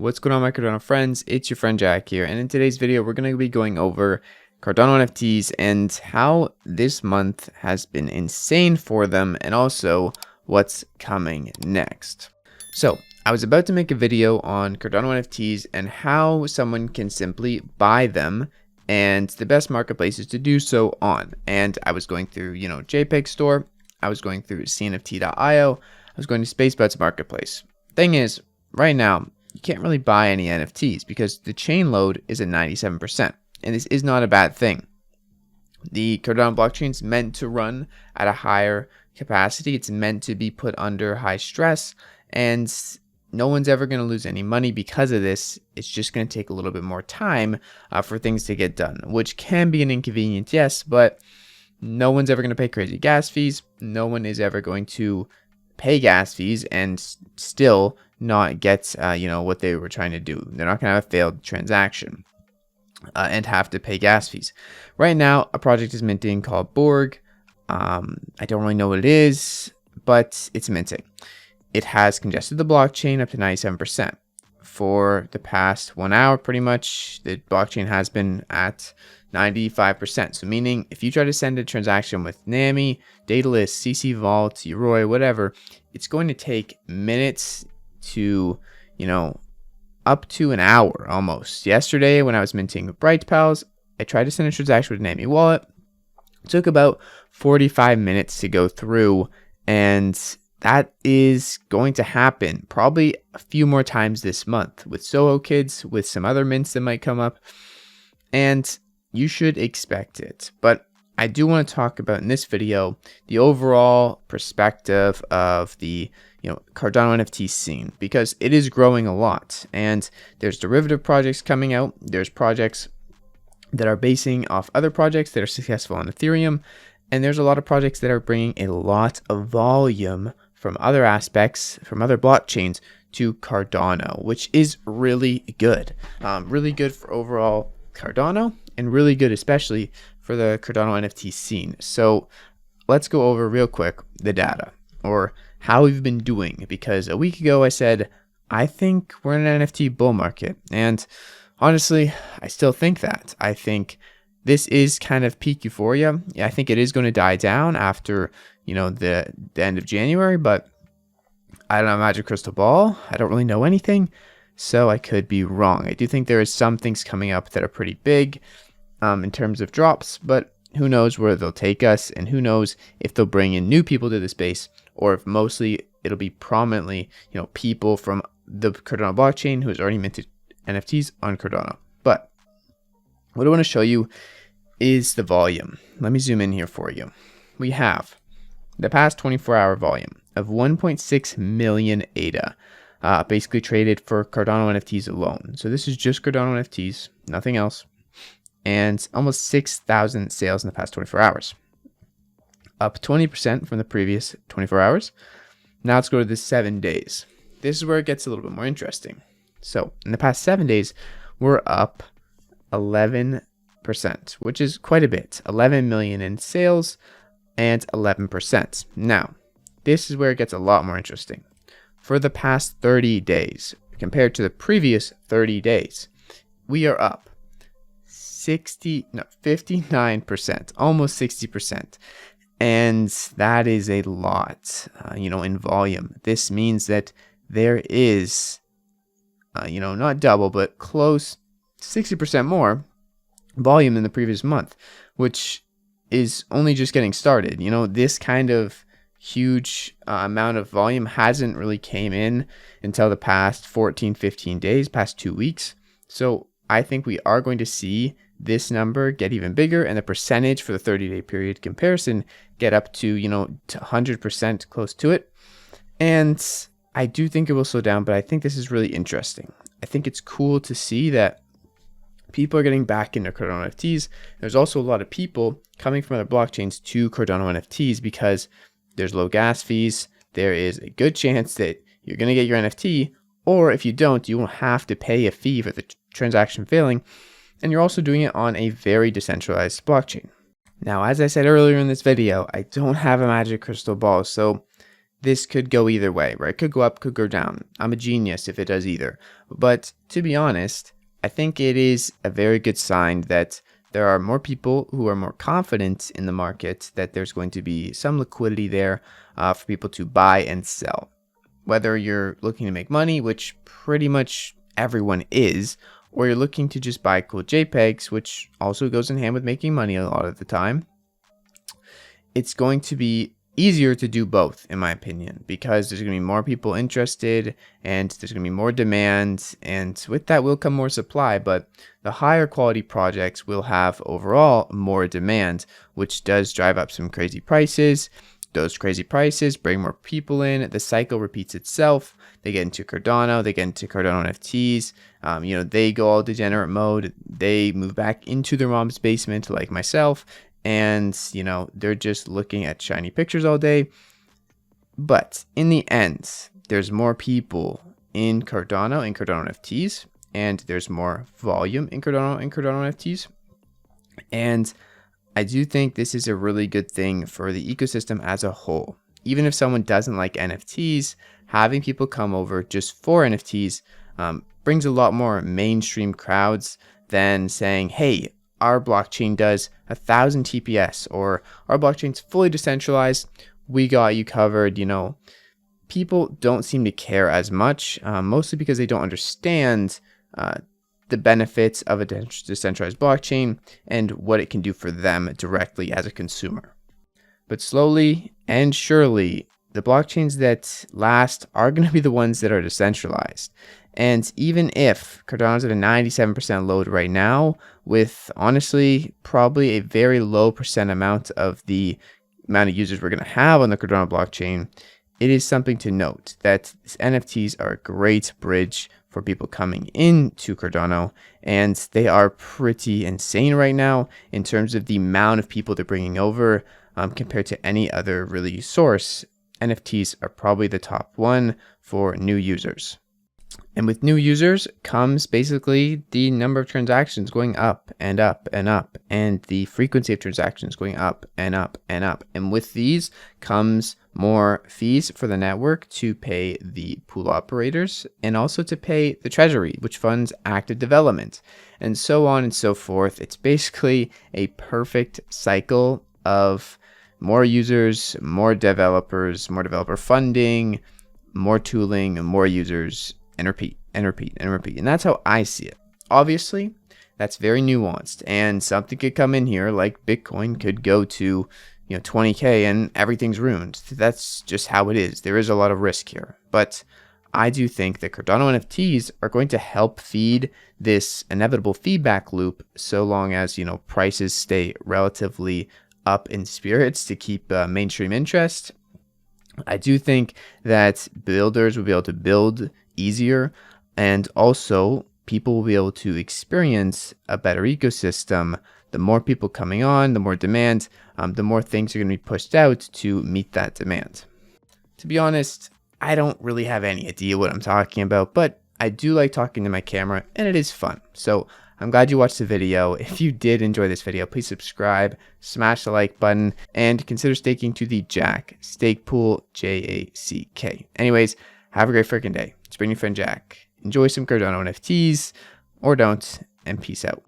What's going on, my Cardano friends? It's your friend Jack here, and in today's video we're going to be going over Cardano NFTs and how this month has been insane for them, and also what's coming next. So I was about to make a video on Cardano NFTs and how someone can simply buy them and the best marketplaces to do so on. And I was going through, JPEG store, I was going through CNFT.io, I was going to SpaceBut's marketplace. Thing is, right now, you can't really buy any NFTs because the chain load is at 97%, and this is not a bad thing. The Cardano blockchain is meant to run at a higher capacity. It's meant to be put under high stress, and no one's ever going to lose any money because of this. It's just going to take a little bit more time for things to get done, which can be an inconvenience, yes, but no one's ever going to pay crazy gas fees. No one is ever going to pay gas fees and still not get what they were trying to do. They're not going to have a failed transaction and have to pay gas fees. Right now, a project is minting called Borg. I don't really know what it is, but it's minting. It has congested the blockchain up to 97%. For the past 1 hour, pretty much, the blockchain has been at 95%. So meaning if you try to send a transaction with NAMI, Datalist, CC Vault, Yoroi, whatever, it's going to take minutes to, up to an hour almost. Yesterday when I was minting with BrightPals, I tried to send a transaction with NAMI Wallet. It took about 45 minutes to go through, and that is going to happen probably a few more times this month with Soho Kids, with some other mints that might come up, and you should expect it. But I do want to talk about in this video the overall perspective of the Cardano NFT scene, because it is growing a lot, and there's derivative projects coming out. There's projects that are basing off other projects that are successful on Ethereum, and there's a lot of projects that are bringing a lot of volume from other aspects, from other blockchains to Cardano, which is really good. Really good for overall Cardano, and really good especially for the Cardano NFT scene. So let's go over real quick the data, or how we've been doing, because a week ago I said I think we're in an NFT bull market, and honestly I still think that. I think this is kind of peak euphoria. I think it is going to die down after the end of January, but I don't have a magic crystal ball. I don't really know anything, so I could be wrong. I do think there is some things coming up that are pretty big in terms of drops, but who knows where they'll take us, and who knows if they'll bring in new people to the space, or if mostly it'll be prominently people from the Cardano blockchain who has already minted NFTs on Cardano. But what I want to show you is the volume. Let me zoom in here for you. We have the past 24-hour volume of 1.6 million ADA, basically traded for Cardano NFTs alone. So this is just Cardano NFTs, nothing else. And almost 6,000 sales in the past 24 hours. Up 20% from the previous 24 hours. Now let's go to the 7 days. This is where it gets a little bit more interesting. So in the past 7 days, we're up 11%, which is quite a bit. 11 million in sales and 11%. Now, this is where it gets a lot more interesting. For the past 30 days, compared to the previous 30 days, we are up 59%, almost 60%. And that is a lot, in volume. This means that there is, not double, but close 60% more volume than the previous month, which is only just getting started. This kind of huge amount of volume hasn't really came in until the past 14, 15 days, past 2 weeks. So I think we are going to see this number get even bigger, and the percentage for the 30-day period comparison get up to, to 100%, close to it. And I do think it will slow down, but I think this is really interesting. I think it's cool to see that people are getting back into Cardano NFTs. There's also a lot of people coming from other blockchains to Cardano NFTs because there's low gas fees. There is a good chance that you're going to get your NFT, or if you don't, you won't have to pay a fee for the transaction failing. And you're also doing it on a very decentralized blockchain. Now, as I said earlier in this video, I don't have a magic crystal ball, so this could go either way, right? It could go up, could go down. I'm a genius if it does either. But to be honest, I think it is a very good sign that there are more people who are more confident in the market, that there's going to be some liquidity there for people to buy and sell. Whether you're looking to make money, which pretty much everyone is, or you're looking to just buy cool JPEGs, which also goes in hand with making money a lot of the time, it's going to be easier to do both, in my opinion, because there's going to be more people interested and there's going to be more demand, and with that will come more supply. But the higher quality projects will have overall more demand, which does drive up some crazy prices. Those crazy prices bring more people in. The cycle repeats itself. They get into Cardano, they get into Cardano NFTs. They go all degenerate mode. They move back into their mom's basement, like myself, and they're just looking at shiny pictures all day. But in the end, there's more people in Cardano and Cardano NFTs, and there's more volume in Cardano and Cardano NFTs. And I do think this is a really good thing for the ecosystem as a whole. Even if someone doesn't like NFTs, having people come over just for NFTs brings a lot more mainstream crowds than saying, hey, our blockchain does 1,000 TPS, or our blockchain's fully decentralized, we got you covered. People don't seem to care as much, mostly because they don't understand the benefits of a decentralized blockchain and what it can do for them directly as a consumer. But slowly and surely, the blockchains that last are going to be the ones that are decentralized. And even if Cardano's at a 97% load right now, with honestly probably a very low percent amount of the amount of users we're going to have on the Cardano blockchain, it is something to note that NFTs are a great bridge for people coming into Cardano, and they are pretty insane right now in terms of the amount of people they're bringing over compared to any other really source. NFTs are probably the top one for new users. And with new users comes basically the number of transactions going up and up and up, and the frequency of transactions going up and up and up. And with these comes more fees for the network to pay the pool operators, and also to pay the treasury, which funds active development, and so on and so forth. It's basically a perfect cycle of more users, more developers, more developer funding, more tooling, and more users, and repeat and repeat and repeat. And that's how I see it. Obviously, that's very nuanced, and something could come in here like Bitcoin could go to 20K and everything's ruined. That's just how it is. There is a lot of risk here. But I do think that Cardano NFTs are going to help feed this inevitable feedback loop, so long as prices stay relatively up in spirits to keep mainstream interest. I do think that builders will be able to build easier, and also people will be able to experience a better ecosystem. The more people coming on, the more demand, the more things are going to be pushed out to meet that demand. To be honest, I don't really have any idea what I'm talking about, but I do like talking to my camera, and it is fun. So I'm glad you watched the video. If you did enjoy this video, please subscribe, smash the like button, and consider staking to the Jack stake pool, JACK. Anyways, have a great freaking day. It's been your friend Jack. Enjoy some Cardano NFTs, or don't, and peace out.